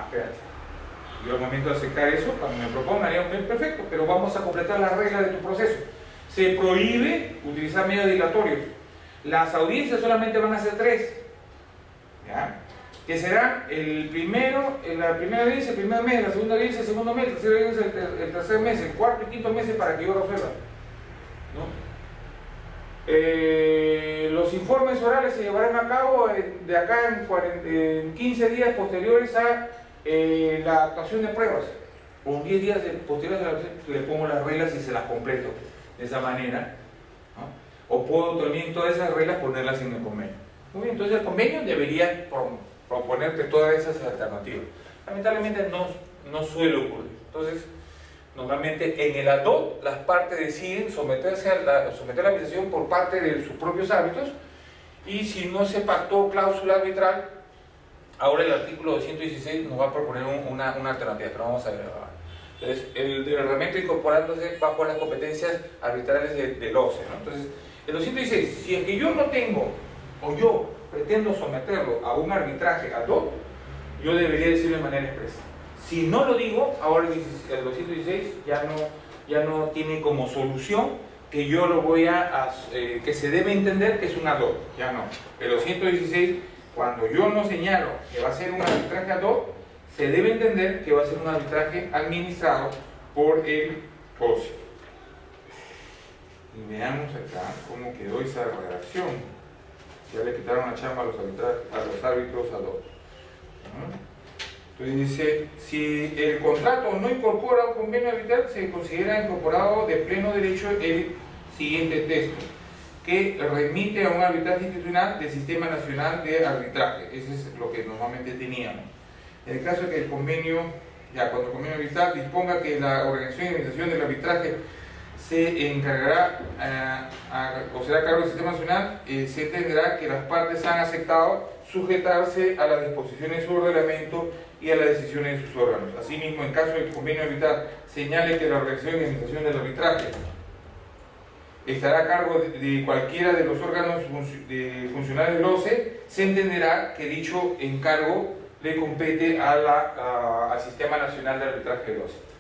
espérate. Yo al momento de aceptar eso, cuando me propongan, haría un perfecto, pero vamos a completar las reglas de tu proceso. Se prohíbe utilizar medios dilatorios. Las audiencias solamente van a ser 3, ¿ya? Que serán la primera audiencia, el primer mes, la segunda audiencia, el segundo mes, la tercera audiencia, el tercer mes, el cuarto y quinto mes para que yo resuelva, ¿no? Los informes orales se llevarán a cabo de acá en 15 días posteriores a la actuación de pruebas, o 10 días posteriores a la actuación. Le pongo las reglas y se las completo de esa manera, ¿no? O puedo también todas esas reglas ponerlas en el convenio. Muy bien, entonces el convenio debería proponerte todas esas alternativas. Lamentablemente no suele ocurrir. Entonces, normalmente en el ADOT las partes deciden someter la administración por parte de sus propios árbitros, y si no se pactó cláusula arbitral, ahora el artículo 216 nos va a proponer una alternativa, pero vamos a ver ahora. Entonces, el reglamento incorporándose bajo las competencias arbitrales del OCE, ¿no? Entonces, el 216, si es que yo no tengo, o yo pretendo someterlo a un arbitraje ad hoc, yo debería decirlo de manera expresa. Si no lo digo, ahora el 216 ya no tiene como solución que yo lo voy que se debe entender que es un ad hoc, ya no. El 216, cuando yo no señalo que va a ser un arbitraje ad hoc, se debe entender que va a ser un arbitraje administrado por el OCE. Y veamos acá cómo quedó esa redacción. Ya le quitaron la chamba a los árbitros ad hoc. Entonces dice, si el contrato no incorpora un convenio arbitral, se considera incorporado de pleno derecho el siguiente texto, que remite a un arbitraje institucional del Sistema Nacional de Arbitraje. Eso es lo que normalmente teníamos. En el caso de que el convenio, cuando el convenio arbitral disponga que la organización y administración del arbitraje se encargará o será a cargo del Sistema Nacional, se entenderá que las partes han aceptado sujetarse a las disposiciones de su reglamento y a las decisiones de sus órganos. Asimismo, en caso de que el convenio arbitral señale que la organización y administración del arbitraje estará a cargo de cualquiera de los órganos funcionales del OCE, se entenderá que dicho encargo le compete al Sistema Nacional de Arbitraje del OCE.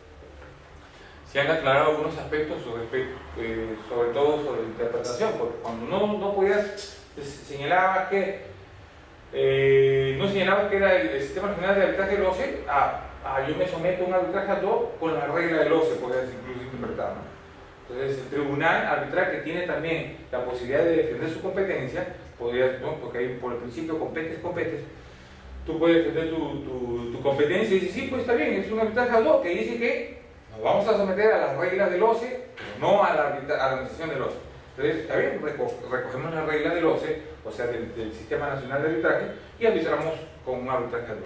Se han aclarado algunos aspectos sobre todo sobre la interpretación, porque cuando no podías, señalabas que era el Sistema Nacional de Arbitraje del OCE, yo me someto a un arbitraje ad hoc con la regla del OCE, podrías incluso interpretar, ¿no? Entonces el tribunal arbitral, que tiene también la posibilidad de defender su competencia, ¿no? Porque hay por el principio competes, tú puedes defender tu competencia y dices, sí, pues está bien, es un arbitraje ad hoc que dice que nos vamos a someter a las reglas del OCE, pero no a la administración del OCE. Entonces, está bien, recogemos las reglas del OCE, o sea, del Sistema Nacional de Arbitraje, y arbitramos con un arbitraje ad hoc.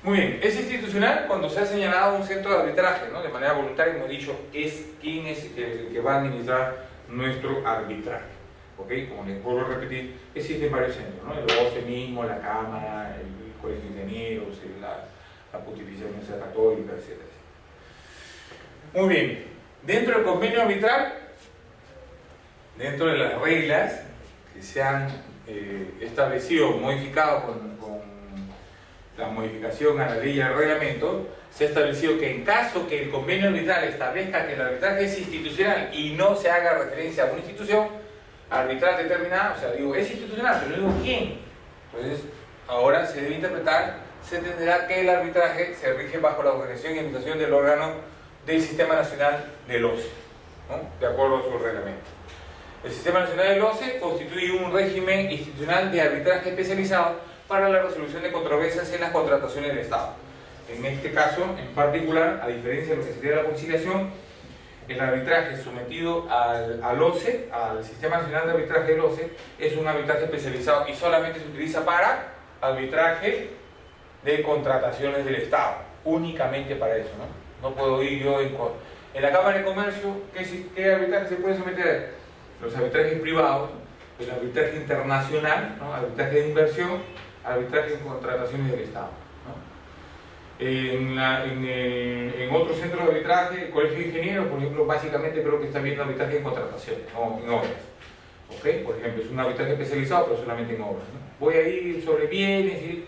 Muy bien, es institucional cuando se ha señalado un centro de arbitraje, ¿no? De manera voluntaria hemos dicho quién es el que va a administrar nuestro arbitraje. ¿Ok? Como les vuelvo a repetir, existen varios centros, ¿no? El OCE mismo, la Cámara, el Colegio de Ingenieros, la Pontificia Universidad Católica, etc. Muy bien, dentro del convenio arbitral, dentro de las reglas que se han establecido, modificado con la modificación a la ley y al reglamento, se ha establecido que en caso que el convenio arbitral establezca que el arbitraje es institucional y no se haga referencia a una institución arbitral determinada, o sea, digo, es institucional, pero no digo quién. Entonces, ahora se debe interpretar, se entenderá que el arbitraje se rige bajo la organización y administración del órgano del Sistema Nacional del OCE, ¿no? De acuerdo a su reglamento. El Sistema Nacional del OCE constituye un régimen institucional de arbitraje especializado para la resolución de controversias en las contrataciones del Estado. En este caso, en particular, a diferencia de lo que sería la conciliación, el arbitraje sometido al OCE, al Sistema Nacional de Arbitraje del OCE, es un arbitraje especializado y solamente se utiliza para arbitraje de contrataciones del Estado, únicamente para eso, ¿no? No puedo ir yo en la Cámara de Comercio, ¿qué arbitraje se puede someter? Los arbitrajes privados, el arbitraje internacional, ¿no? Arbitraje de inversión, arbitraje en contrataciones del Estado, ¿no? En otros centros de arbitraje, el Colegio de Ingenieros, por ejemplo, básicamente creo que está viendo arbitraje en contrataciones, no en obras. ¿Okay? Por ejemplo, es un arbitraje especializado, pero solamente en obras, ¿no? Voy a ir sobre bienes y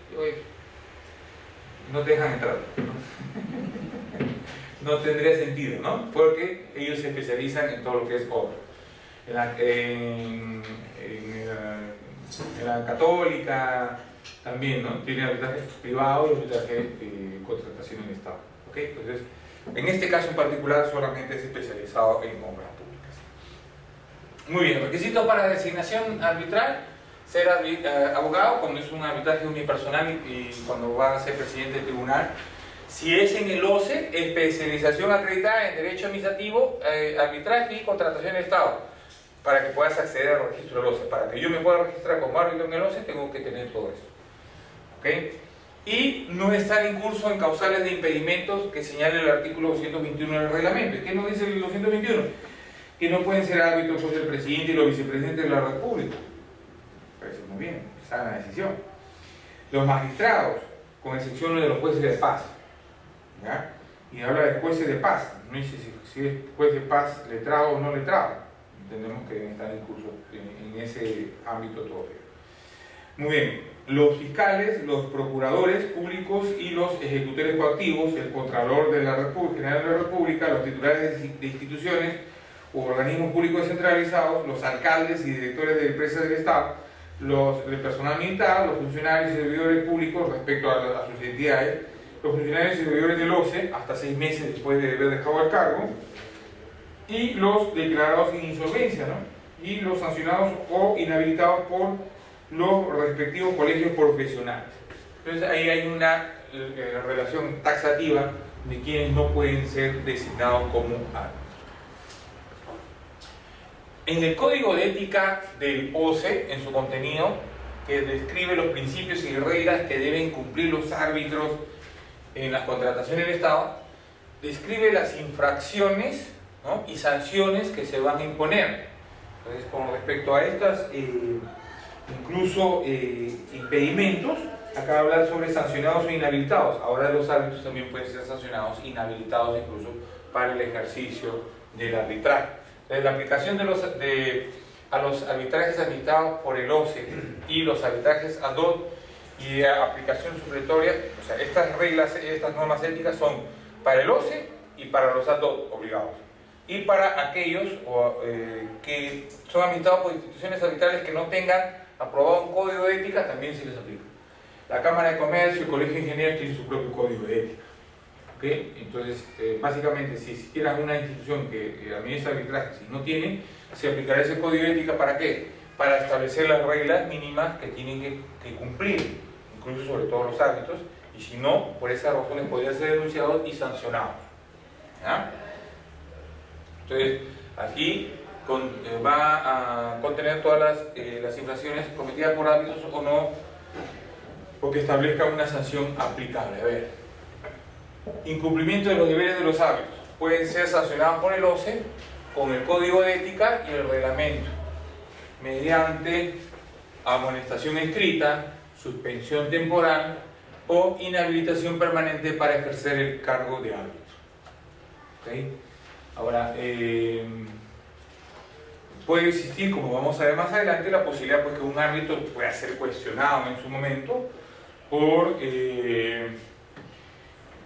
no te dejan entrar. No tendría sentido, ¿no? Porque ellos se especializan en todo lo que es obra. En la católica también, ¿no? Tiene arbitraje privado y arbitraje contratación en el Estado. ¿Ok? Entonces, en este caso en particular solamente es especializado en obras públicas. Muy bien, requisitos para designación arbitral: ser abogado cuando es un arbitraje unipersonal y cuando va a ser presidente del tribunal. Si es en el OCE, especialización acreditada en Derecho Administrativo, Arbitraje y Contratación del Estado, para que puedas acceder al registro del OCE. Para que yo me pueda registrar como árbitro en el OCE, tengo que tener todo esto. ¿Okay? Y no estar en curso en causales de impedimentos que señala el artículo 221 del reglamento. ¿Y qué nos dice el 221? Que no pueden ser árbitros el presidente y los vicepresidentes de la República. Parece muy bien, sana decisión. Los magistrados, con excepción de los jueces de paz. ¿Ya? Y habla de jueces de paz, no dice si es juez de paz letrado o no letrado. Entendemos que deben estar en curso en ese ámbito todavía. Muy bien, los fiscales, los procuradores públicos y los ejecutores coactivos, el Contralor de la República, General de la República, los titulares de instituciones u organismos públicos descentralizados, los alcaldes y directores de empresas del Estado, el personal militar, los funcionarios y servidores públicos respecto a sus entidades, los funcionarios y servidores del OCE hasta 6 meses después de haber dejado el cargo, y los declarados en insolvencia, ¿no? Y los sancionados o inhabilitados por los respectivos colegios profesionales. Entonces ahí hay una relación taxativa de quienes no pueden ser designados como árbitros. En el Código de Ética del OCE, en su contenido, que describe los principios y reglas que deben cumplir los árbitros en las contrataciones del Estado, describe las infracciones, ¿no? Y sanciones que se van a imponer. Entonces, con respecto a estas, incluso impedimentos, acá habla sobre sancionados o inhabilitados. Ahora los árbitros también pueden ser sancionados, inhabilitados incluso para el ejercicio del arbitraje. Entonces, la aplicación a los arbitrajes administrados por el OCE y los arbitrajes ad hoc y de aplicación supletoria, o sea, estas reglas, estas normas éticas son para el OCE y para los ad hoc obligados. Y para aquellos que son administrados por instituciones arbitrales que no tengan aprobado un código de ética, también se les aplica. La Cámara de Comercio, el Colegio de Ingenieros tienen su propio código de ética. ¿Okay? Entonces, básicamente, si existiera una institución que administra arbitraje, si no tiene, se aplicará ese código de ética ¿para qué? Para establecer las reglas mínimas que tienen que cumplir, incluso sobre todo los árbitros, y si no, por esas razones podrían ser denunciados y sancionados. ¿Ya? Entonces, aquí va a contener todas las infracciones cometidas por árbitros o no, porque establezca una sanción aplicable. A ver, incumplimiento de los deberes de los árbitros pueden ser sancionados por el OCE con el Código de Ética y el reglamento, mediante amonestación escrita, suspensión temporal o inhabilitación permanente para ejercer el cargo de árbitro. ¿Okay? Ahora, puede existir, como vamos a ver más adelante, la posibilidad pues, que un árbitro pueda ser cuestionado en su momento por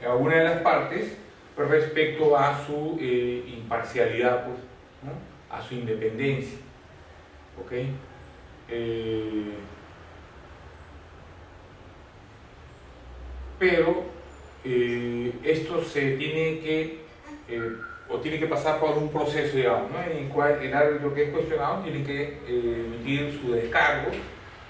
alguna de las partes respecto a su imparcialidad, pues, ¿no? A su independencia. ¿Okay? Pero esto se tiene que o tiene que pasar por un proceso, digamos, ¿no? En el cual el árbitro que es cuestionado tiene que emitir su descargo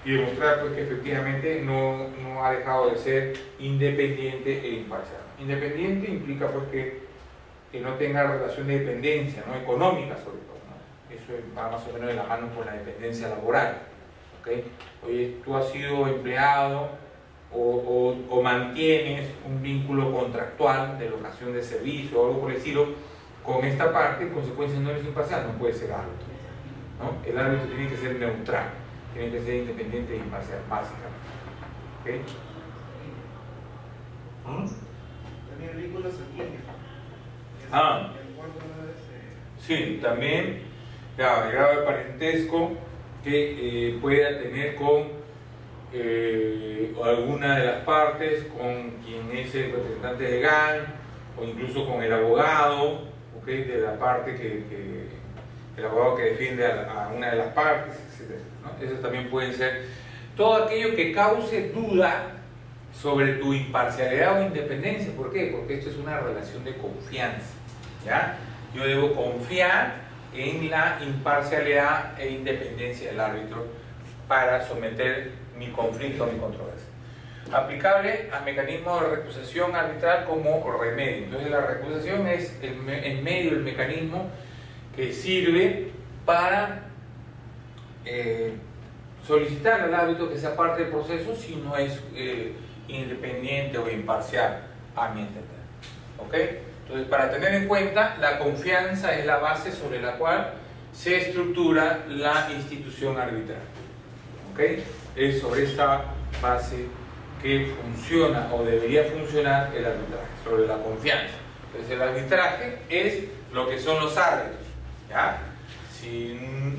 y demostrar pues, que efectivamente no ha dejado de ser independiente e imparcial. Independiente implica pues, que no tenga relación de dependencia, ¿no? Económica sobre todo, ¿no? Eso va más o menos de la mano con la dependencia laboral. ¿Okay? Oye, tú has sido empleado o mantienes un vínculo contractual de locación de servicio o algo por el estilo con esta parte, en consecuencia no eres imparcial, no puede ser árbitro, ¿no? El árbitro tiene que ser neutral, tiene que ser independiente e imparcial, básicamente. ¿Okay? También vínculos sanguíneos. Sí, también el grado de parentesco que pueda tener con o alguna de las partes con quien es el representante legal o incluso con el abogado, ¿okay? De la parte el abogado que defiende a una de las partes, etc., ¿no? Eso también puede ser todo aquello que cause duda sobre tu imparcialidad o independencia. ¿Por qué? Porque esto es una relación de confianza, ¿ya? Yo debo confiar en la imparcialidad e independencia del árbitro para someter mi conflicto o mi controversia. Aplicable a mecanismos de recusación arbitral como remedio. Entonces la recusación es el medio, el mecanismo que sirve para solicitar al árbitro que sea parte del proceso si no es independiente o imparcial, a mi entender. ¿Okay? Entonces, para tener en cuenta, la confianza es la base sobre la cual se estructura la institución arbitral. ¿Okay? Es sobre esta base que funciona o debería funcionar el arbitraje, sobre la confianza. Entonces, el arbitraje es lo que son los árbitros, ¿ya? Si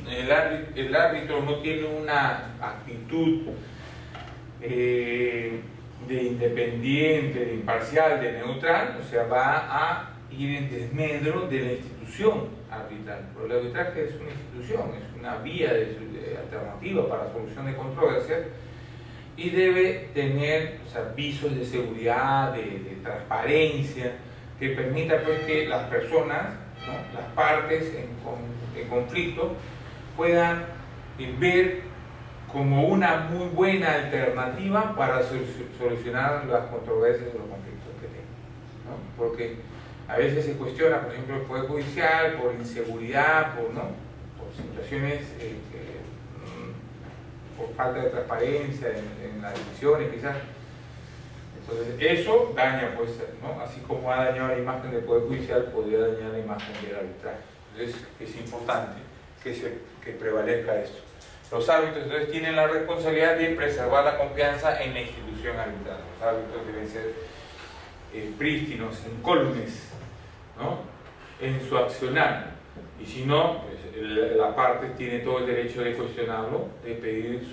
el árbitro no tiene una actitud de independiente, de imparcial, de neutral, o sea, va a ir en desmedro de la institución arbitral. Pero el arbitraje es una institución, es una vía de alternativa para solución de controversias y debe tener, o sea, visos de seguridad, de transparencia, que permita pues que las personas, ¿no?, las partes en conflicto puedan ver como una muy buena alternativa para solucionar las controversias o los conflictos que tengan, ¿no? Porque a veces se cuestiona, por ejemplo, el Poder Judicial por inseguridad, por situaciones, por falta de transparencia en las decisiones, quizás. Entonces, eso daña, pues, ¿no? Así como ha dañado la imagen del Poder Judicial, podría dañar la imagen del arbitraje. Entonces, es importante que prevalezca esto. Los árbitros entonces tienen la responsabilidad de preservar la confianza en la institución arbitral. Los árbitros deben ser prístinos, incólumes, ¿no?, en su accionar. Y si no, pues, la parte tiene todo el derecho de cuestionarlo, de pedir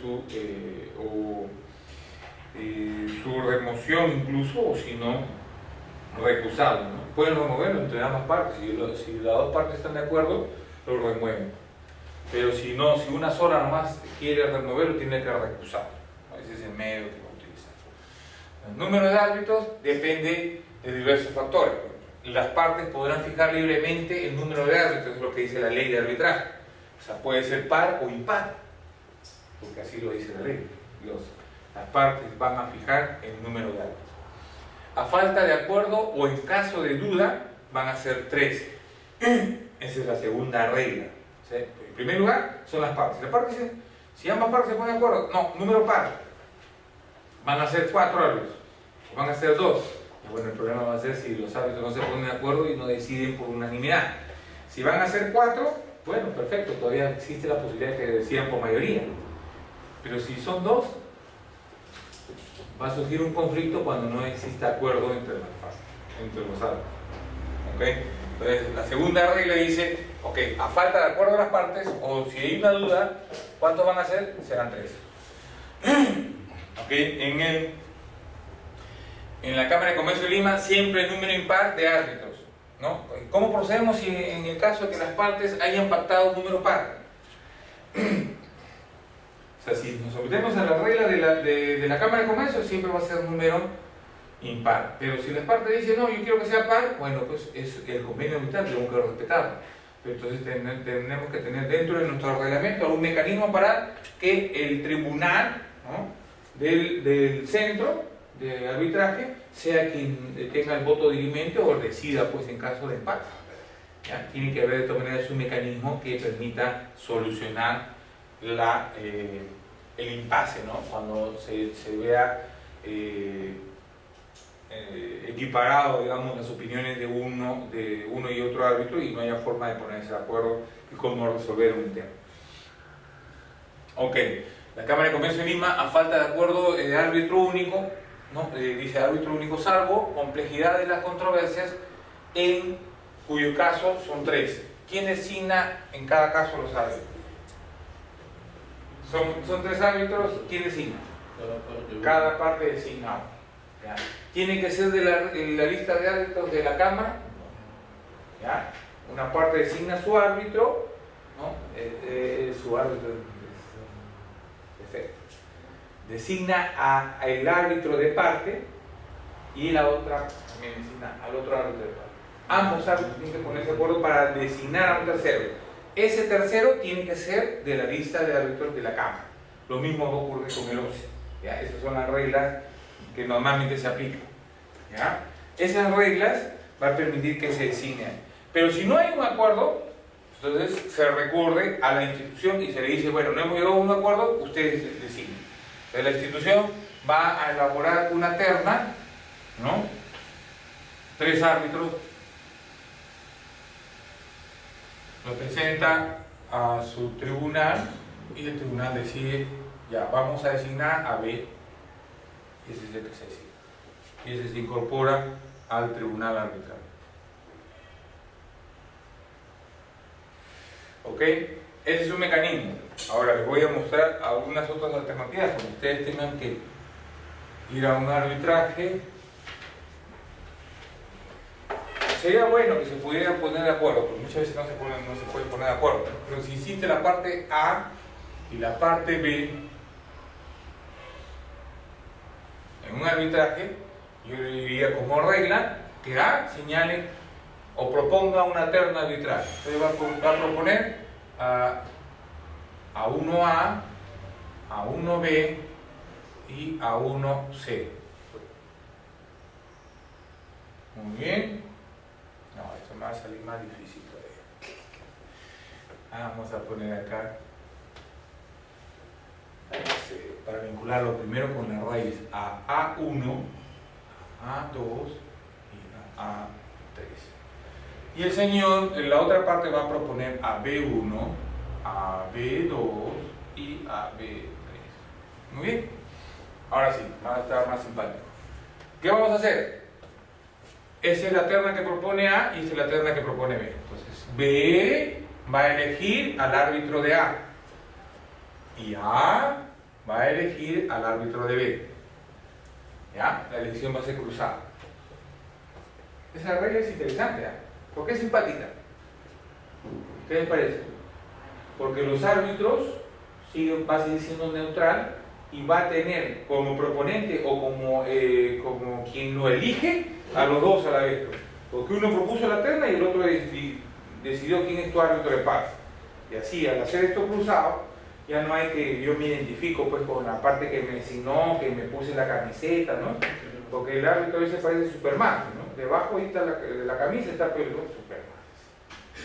su remoción incluso, o si no, recusarlo, ¿no? Pueden removerlo entre ambas partes. Si las dos partes están de acuerdo, lo remueven. Pero si no, si una sola nomás quiere removerlo, tiene que recusarlo. Ese es el medio que va a utilizar. El número de árbitros depende de diversos factores. Las partes podrán fijar libremente el número de árbitros, es lo que dice la ley de arbitraje. O sea, puede ser par o impar, porque así lo dice la ley. Las partes van a fijar el número de árbitros. A falta de acuerdo o en caso de duda, van a ser 3. Esa es la segunda regla. ¿Sí? En primer lugar, son las partes. Las partes dicen, si ambas partes se ponen de acuerdo, no, número par. Van a ser 4 árbitros, o van a ser 2. Y bueno, el problema va a ser si los árbitros no se ponen de acuerdo y no deciden por unanimidad. Si van a ser 4, bueno, perfecto, todavía existe la posibilidad de que decidan por mayoría. Pero si son 2, va a surgir un conflicto cuando no exista acuerdo entre las partes, entre los árbitros. ¿Okay? Entonces, la segunda regla dice, ok, a falta de acuerdo de las partes, o si hay una duda, ¿cuántos van a ser? Serán 3. Ok, en la Cámara de Comercio de Lima siempre hay número impar de árbitros, ¿no? ¿Cómo procedemos si en el caso de que las partes hayan pactado un número par? O sea, si nos sometemos a la regla de la Cámara de Comercio, siempre va a ser un número impar. Pero si las partes dicen, no, yo quiero que sea par, bueno, pues es el convenio arbitral, tenemos que respetarlo. Pero entonces tenemos que tener dentro de nuestro reglamento algún mecanismo para que el tribunal, ¿no?, del centro de arbitraje sea quien tenga el voto dirimente o decida, pues, en caso de empate. ¿Ya? Tiene que haber de todas maneras un mecanismo que permita solucionar el impasse, ¿no?, cuando se vea equiparado, digamos, las opiniones de uno y otro árbitro y no haya forma de ponerse de acuerdo y cómo resolver un tema. Ok, la Cámara de Comercio de Lima, a falta de acuerdo de árbitro único, ¿no? Dice árbitro único salvo complejidad de las controversias, en cuyo caso son 3. ¿Quién designa en cada caso los árbitros? Son 3 árbitros. ¿Quién designa? Cada parte designado. ¿Ya? Tiene que ser de la lista de árbitros de la Cámara. ¿Ya? Una parte designa su árbitro, ¿no? Su árbitro. Perfecto. Designa al árbitro de parte y la otra también designa al otro árbitro de parte. Ambos árbitros tienen que ponerse de acuerdo para designar a un tercero. Ese tercero tiene que ser de la lista de árbitros de la Cámara. Lo mismo ocurre con el OCE. ¿Ya? Esas son las reglas que normalmente se aplican. ¿Ya? Esas reglas van a permitir que se designen. Pero si no hay un acuerdo, entonces se recurre a la institución y se le dice, bueno, no hemos llegado a un acuerdo, ustedes designen. Entonces la institución va a elaborar una terna, ¿no? 3 árbitros, lo presenta a su tribunal y el tribunal decide, ya, vamos a designar a B, y ese es el que se decide. Y ese se incorpora al tribunal arbitral. ¿Ok? Ese es un mecanismo. Ahora les voy a mostrar algunas otras alternativas. Cuando ustedes tengan que ir a un arbitraje, sería bueno que se pudieran poner de acuerdo, porque muchas veces no se puede poner de acuerdo. Pero si existe la parte A y la parte B en un arbitraje, yo le diría como regla que A señale o proponga una terna arbitral. Entonces va a proponer a 1A, a 1B y a 1C. Muy bien. No, esto me va a salir más difícil todavía. Vamos a poner acá para vincularlo primero con la raíz a A1, a A2 y a A3. Y el señor en la otra parte va a proponer a B1, a B2 y a B3. Muy bien. Ahora sí, va a estar más simpático. ¿Qué vamos a hacer? Esa es la terna que propone A y esa es la terna que propone B. Entonces, B va a elegir al árbitro de A y A va a elegir al árbitro de B. ¿Ya? La elección va a ser cruzada. Esa regla es interesante, ¿eh? ¿Por qué es simpática? ¿Qué les parece? Porque los árbitros va a seguir siendo neutral y va a tener como proponente o como quien lo elige a los dos a la vez. Porque uno propuso la terna y el otro decidió quién es tu árbitro de paz. Y así, al hacer esto cruzado, ya no hay que yo me identifico pues con la parte que me designó, que me puse la camiseta, ¿no? Porque el árbitro a veces parece Superman, ¿no? Debajo ahí está de la camisa está el Superman,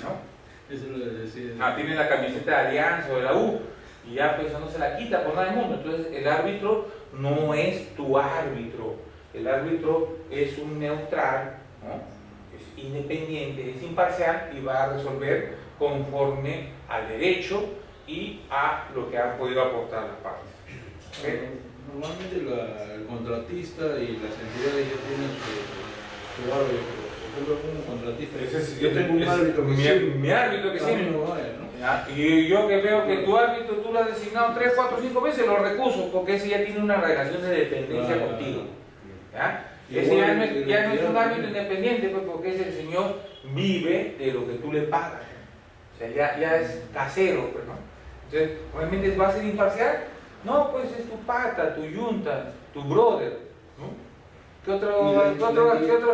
¿no? Eso lo decía. Tiene la camiseta de Alianza o de la U y ya pues no se la quita por nada del mundo. Entonces el árbitro no es tu árbitro, el árbitro es un neutral, ¿no? Es independiente, es imparcial y va a resolver conforme al derecho y a lo que han podido aportar las partes. ¿Okay? Normalmente el contratista y las entidades ya tienen su árbitro. Por ejemplo, como contratista, yo tengo un árbitro que mi árbitro que sí. Y yo que veo que tu árbitro tú lo has designado 3, 4, 5 veces, lo recuso porque ese ya tiene una relación de dependencia contigo. ¿Ya? Ese ya no es un árbitro independiente, pues, porque ese señor vive de lo que tú le pagas. O sea, ya es casero, pues, ¿no? Entonces, obviamente va a ser imparcial. No, pues es tu pata, tu yunta, tu brother, ¿no? ¿Qué otro objetivo?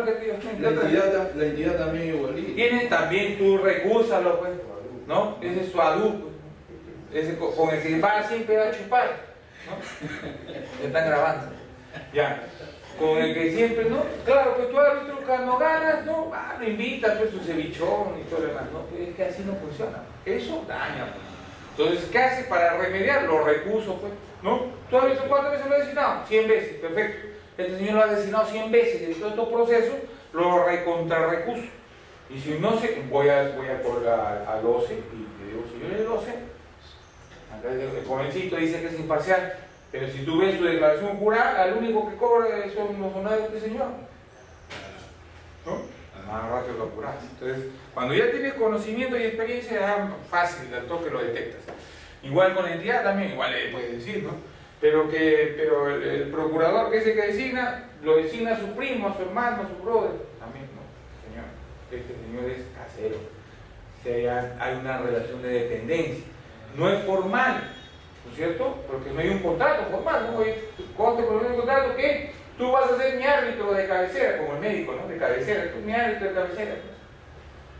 La entidad también igualita. Tiene también tu recúrsalo, pues, ¿no? Ese es su adulto, ese con el que va siempre a chupar, ¿no? Me están grabando. Ya. Con el que siempre, ¿no? Claro, pues tu árbitro cuando ganas, ¿no? Lo invitas, pues su cevichón y todo lo demás, ¿no? Es que así no funciona. Eso daña, pues. Entonces, ¿qué hace para remediar? Lo recuso, pues, ¿no? ¿Tu árbitro cuántas veces lo ha designado? 100 veces, perfecto. Este señor lo ha designado 100 veces y en todos estos procesos lo recontrarrecuso. Y si no sé, voy a por al OCE y le digo, señor el OCE, acá el jovencito dice que es imparcial, pero si tú ves su declaración jurada, al único que cobra son los honorarios de este señor. ¿No? Más rápido lo apuras. Entonces, cuando ya tienes conocimiento y experiencia, es fácil, al toque lo detectas. Igual con la entidad también, igual le puedes decir, ¿no? pero el procurador que es el que designa, lo designa a su primo, a su hermano, a su brother. También, no, señor, este señor es casero. O sea, hay una relación de dependencia. No es formal, ¿no es cierto? Porque no hay un contrato formal, ¿no? ¿Cómo te pones un contrato? ¿Qué? Tú vas a ser mi árbitro de cabecera, como el médico, ¿no? De cabecera, tú mi árbitro de cabecera.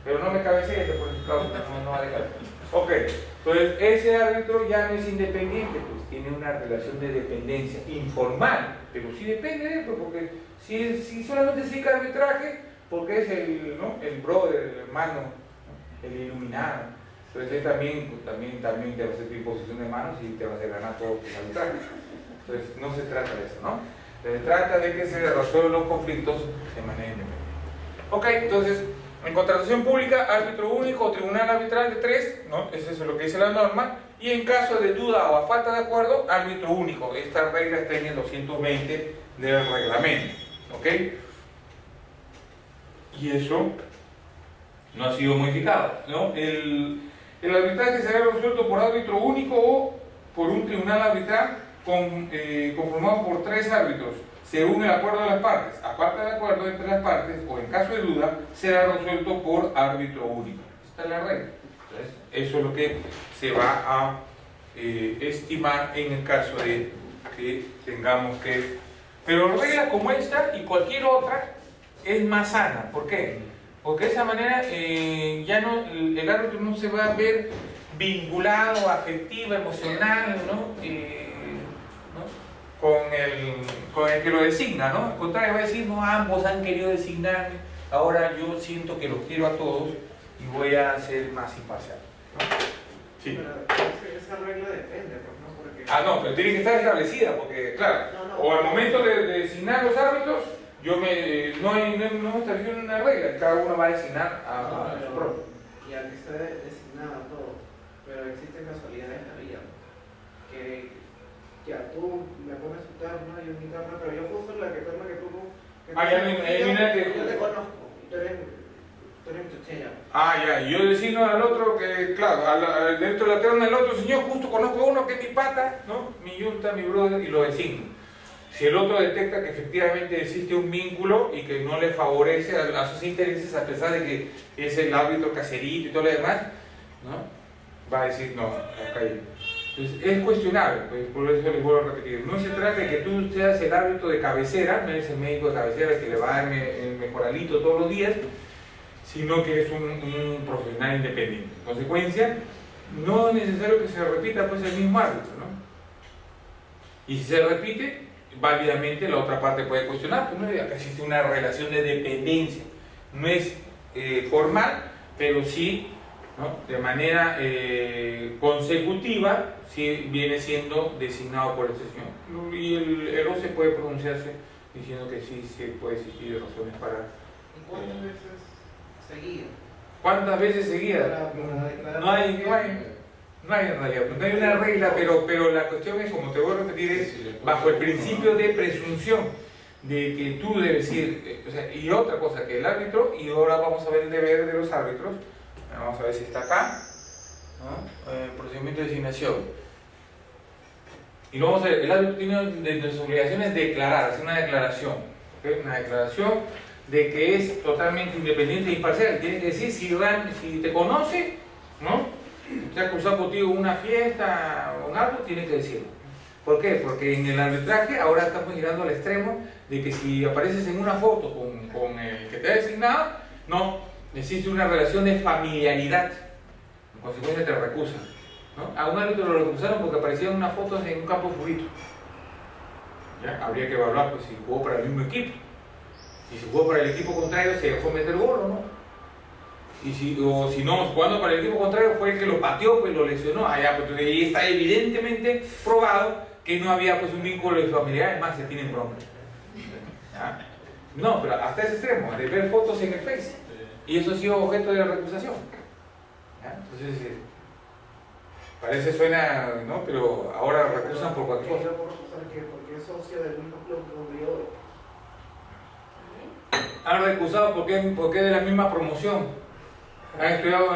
Pero no me cabecees, por ejemplo, no va a dejar. Ok, entonces ese árbitro ya no es independiente, pues tiene una relación de dependencia informal, pero sí depende de él, porque si solamente se dedica al arbitraje, porque es el brother, el hermano, ¿no? El iluminado. Entonces él también te va a hacer tu imposición de manos y te va a hacer ganar todo tu arbitraje. Entonces no se trata de eso, ¿no? Se trata de que se resuelvan los conflictos de manera independiente. Ok, entonces, en contratación pública, árbitro único o tribunal arbitral de 3, ¿no? Eso es lo que dice la norma. Y en caso de duda o a falta de acuerdo, árbitro único. Esta regla está en el 220 del reglamento. ¿Ok? Y eso no ha sido modificado, ¿no? El arbitraje será resuelto por árbitro único o por un tribunal arbitral conformado por 3 árbitros, según el acuerdo de las partes. Aparte del acuerdo entre las partes, o en caso de duda, será resuelto por árbitro único. Esta es la regla. Entonces, eso es lo que se va a estimar en el caso de que tengamos que... Pero reglas como esta y cualquier otra es más sana. ¿Por qué? Porque de esa manera ya no, el árbitro no se va a ver vinculado, afectiva, emocional, ¿no? Con el que lo designa, ¿no? Al contrario, va a decir, no, ambos han querido designarme, ahora yo siento que los quiero a todos y voy a ser más imparcial, ¿no? Sí. Pero esa regla depende, pues, ¿no? Porque... No, pero tiene que estar establecida, porque, claro, o al momento de designar los árbitros, no establece una regla, cada uno va a designar a su propio. Y al que esté designado todo, pero existen casualidades en la vida, que ya tú me pones tu terna y mi terna, pero yo justo la que terna que tú yo te conozco, y tú eres chuchella. Ya, y yo designo al otro que, claro, dentro de la terna del otro señor, justo conozco a uno que es mi pata, ¿no? Mi yunta, mi brother, y lo designo. Si el otro detecta que efectivamente existe un vínculo y que no le favorece a sus intereses, a pesar de que es el árbitro caserito y todo lo demás, ¿no? Va a decir, no, acá hay. Entonces, es cuestionable, pues, por eso les vuelvo a repetir. No se trata de que tú seas el árbitro de cabecera, no eres el médico de cabecera que le va a dar el mejoralito todos los días, sino que es un profesional independiente. En consecuencia, no es necesario que se repita pues, el mismo árbitro, ¿no? Y si se repite, válidamente la otra parte puede cuestionar, pues no diga que existe una relación de dependencia. No es formal, pero sí, ¿no? De manera consecutiva, sí viene siendo designado por el señor. Y el OCE puede pronunciarse diciendo que sí puede existir razones para... ¿Y cuántas veces seguidas? ¿Cuántas veces seguidas? No hay en realidad, no hay una regla, pero la cuestión es, como te voy a repetir, es bajo el principio de presunción de que tú debes ir, o sea, y otra cosa, que el árbitro, y ahora vamos a ver el deber de los árbitros, vamos a ver si está acá, ¿no? Procedimiento de designación. Y lo vamos a ver, el árbitro tiene de sus obligaciones declarar, hacer una declaración, ¿okay? Una declaración de que es totalmente independiente e imparcial. Tiene que decir si te conoce, ¿no? Se ha cruzado contigo una fiesta o algo, tiene que decirlo. ¿Por qué? Porque en el arbitraje ahora estamos llegando al extremo de que si apareces en una foto con el que te ha designado, no, existe una relación de familiaridad. En consecuencia te recusan, ¿no? A un árbitro lo recusaron porque aparecían unas fotos en un campo de furito. ¿Ya? Habría que evaluar pues, si jugó para el mismo equipo. Y si jugó para el equipo contrario, se dejó meter gol o no. Y si no, jugando para el equipo contrario fue el que lo pateó, pues lo lesionó. Pues ahí está evidentemente probado que no había pues un vínculo de familiaridad, además se tienen broncas. ¿Ya? No, pero hasta ese extremo, de ver fotos en el Face. Y eso ha sido objeto de recusación. ¿Ya? Entonces, parece suena, ¿no? Pero ahora recusan por cualquier cosa. Porque es socio del mismo club donde yo. Han recusado porque es de la misma promoción. Han estudiado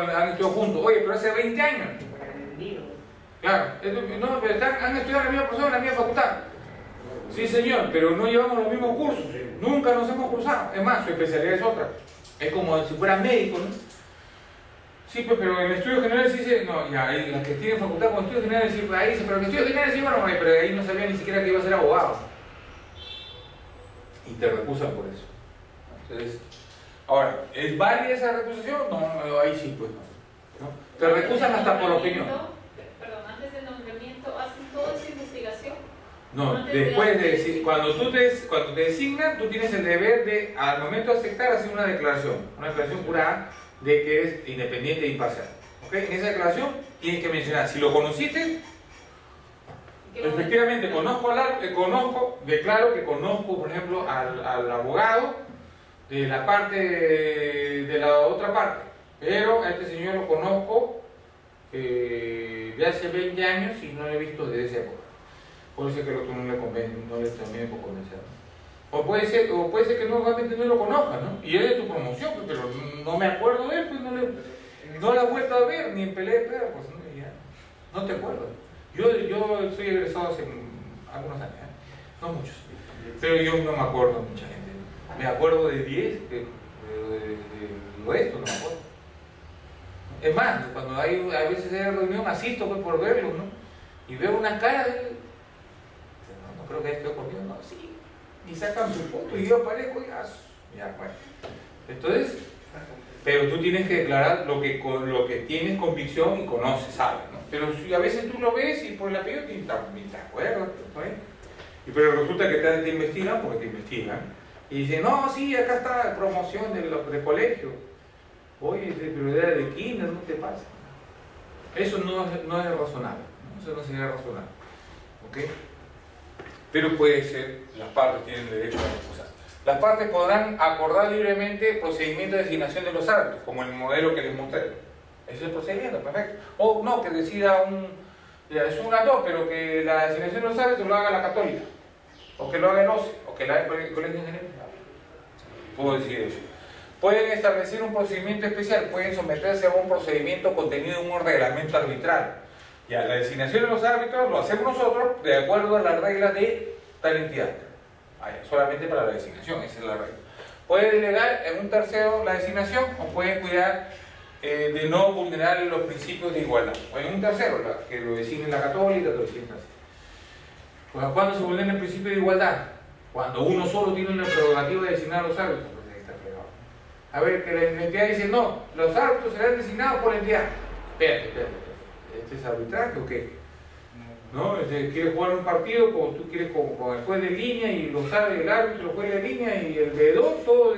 juntos. Oye, pero hace 20 años. Claro, no, pero han estudiado en la misma persona, en la misma facultad. Sí, señor, pero no llevamos los mismos cursos. Nunca nos hemos cruzado. Es más, su especialidad es otra. Es como si fuera médico, ¿no? Sí, pues, pero en el estudio general sí dice, no, ya, las que tienen facultad con estudios generales, sí, pues ahí dice, pero en el estudio general sí, bueno, pero ahí no sabía ni siquiera que iba a ser abogado. Y te recusan por eso. Entonces, ahora, ¿es válida esa recusación? No, ahí sí, pues no. Te recusan hasta por opinión. Perdón, antes del nombramiento, ¿hacen toda esa investigación? No, después de decir, cuando te designan, tú tienes el deber de, al momento de aceptar, hacer una declaración jurada de que eres independiente e imparcial. ¿Ok? En esa declaración tienes que mencionar si lo conociste. Efectivamente, declaro que conozco, por ejemplo, al abogado de la parte de la otra parte, pero a este señor lo conozco de hace 20 años y no lo he visto desde esa época. Puede ser que el otro no le termine por convencer. O puede ser que normalmente no lo conozca, ¿no? Y él es tu promoción, pues, pero no me acuerdo de él, pues no la he vuelto a ver, ni en pelea de perros, pues, no te acuerdo. Yo soy egresado hace algunos años, no muchos, pero yo no me acuerdo de mucha gente. Me acuerdo de 10, de esto no me acuerdo. Es más, cuando a veces hay reunión, asisto pues, por verlos, ¿no? Y veo una cara de él. No creo que haya quedado conmigo, no, sí. Y sacan su foto y yo aparezco y ya, bueno. Entonces, pero tú tienes que declarar lo que tienes convicción y conoces, sabes, ¿no? Pero si a veces tú lo ves y por el apellido ni te acuerdas, ¿no? Pero resulta que te investigan porque te investigan y dicen, no, sí, acá está promoción de colegio. Oye, pero era de kinder, no te pasa. Eso no es razonable, ¿no? Eso no sería razonable, ¿ok? Pero puede ser, las partes tienen derecho a recusar. Las partes podrán acordar libremente procedimiento de designación de los árbitros, como el modelo que les mostré. Ese es el procedimiento, perfecto. O no, que decida es un ganador, pero que la designación de los árbitros lo haga la Católica, o que lo haga el OCE, o que lo haga el Colegio de Ingenieros. Puedo decir eso. Pueden establecer un procedimiento especial, pueden someterse a un procedimiento contenido en un reglamento arbitral. Ya, la designación de los árbitros lo hacemos nosotros de acuerdo a las reglas de tal entidad. Solamente para la designación, esa es la regla. Puede delegar en un tercero la designación o puede cuidar de no vulnerar los principios de igualdad. O en un tercero, que lo designe la Católica, lo designe así. ¿Cuándo se vulnera el principio de igualdad? Cuando uno solo tiene la prerrogativa de designar a los árbitros. Pues ahí está fregado. A ver, que la entidad dice, no, los árbitros serán designados por la entidad. Espérate. ¿Este es arbitraje o qué? ¿No? Quieres jugar un partido, como tú quieres con el juez de línea y lo sabe el árbitro, el juez de línea y el veedor, todo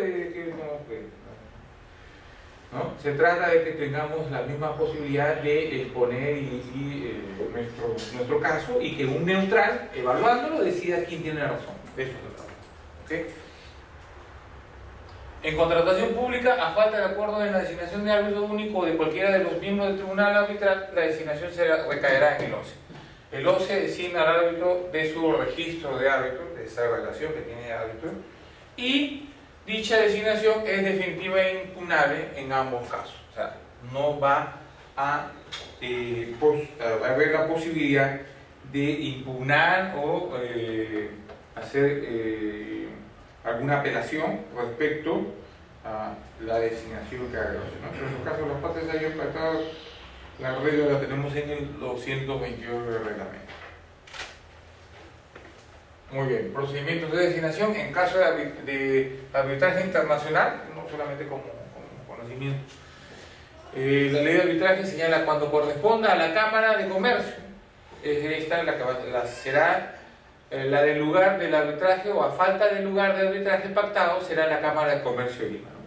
¿no? Se trata de que tengamos la misma posibilidad de exponer nuestro caso y que un neutral, evaluándolo, decida quién tiene la razón. De eso se trata. ¿Okay? En contratación pública, a falta de acuerdo en la designación de árbitro único o de cualquiera de los miembros del tribunal arbitral, la designación recaerá en el OCE. El OCE designa al árbitro de su registro de árbitro, de esa relación que tiene de árbitro, y dicha designación es definitiva e impugnable en ambos casos. O sea, no va a haber la posibilidad de impugnar o hacer alguna apelación respecto a la designación que haga el OCE, ¿no? Pero en el caso de las partes hayan pactado, la regla la tenemos en el 228 del reglamento. Muy bien, procedimientos de designación en caso de arbitraje internacional, no solamente como conocimiento. La ley de arbitraje señala cuando corresponda a la Cámara de Comercio, esta la que será la del lugar del arbitraje, o a falta del lugar de arbitraje pactado será la Cámara de Comercio de Lima, ¿no?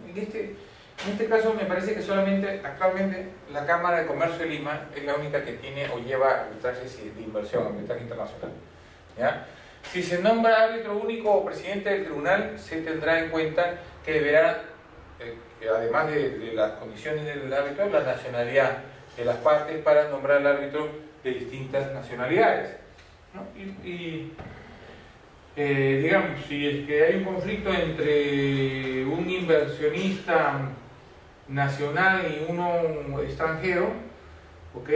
En este caso me parece que solamente actualmente la Cámara de Comercio de Lima es la única que tiene o lleva arbitrajes de inversión, arbitraje internacional, ¿ya? Si se nombra árbitro único o presidente del tribunal, se tendrá en cuenta que deberá, además de las condiciones del árbitro, la nacionalidad de las partes para nombrar al árbitro de distintas nacionalidades, ¿no? Digamos, si es que hay un conflicto entre un inversionista nacional y uno extranjero, ¿ok?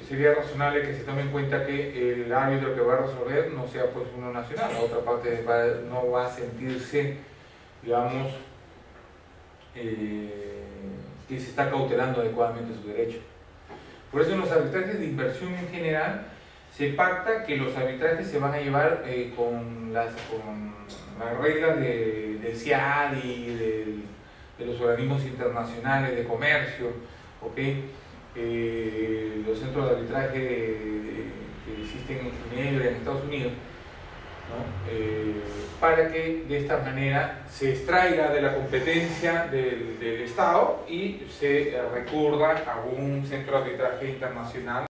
Sería razonable que se tome en cuenta que el árbitro que va a resolver no sea pues uno nacional, la otra parte no va a sentirse, digamos, que se está cautelando adecuadamente su derecho. Por eso en los arbitrajes de inversión en general se pacta que los arbitrajes se van a llevar con las reglas del CIAD y de los organismos internacionales de comercio, ¿okay? Los centros de arbitraje que existen en Ginebra, en Estados Unidos, ¿no? Para que de esta manera se extraiga de la competencia del Estado y se recurra a un centro de arbitraje internacional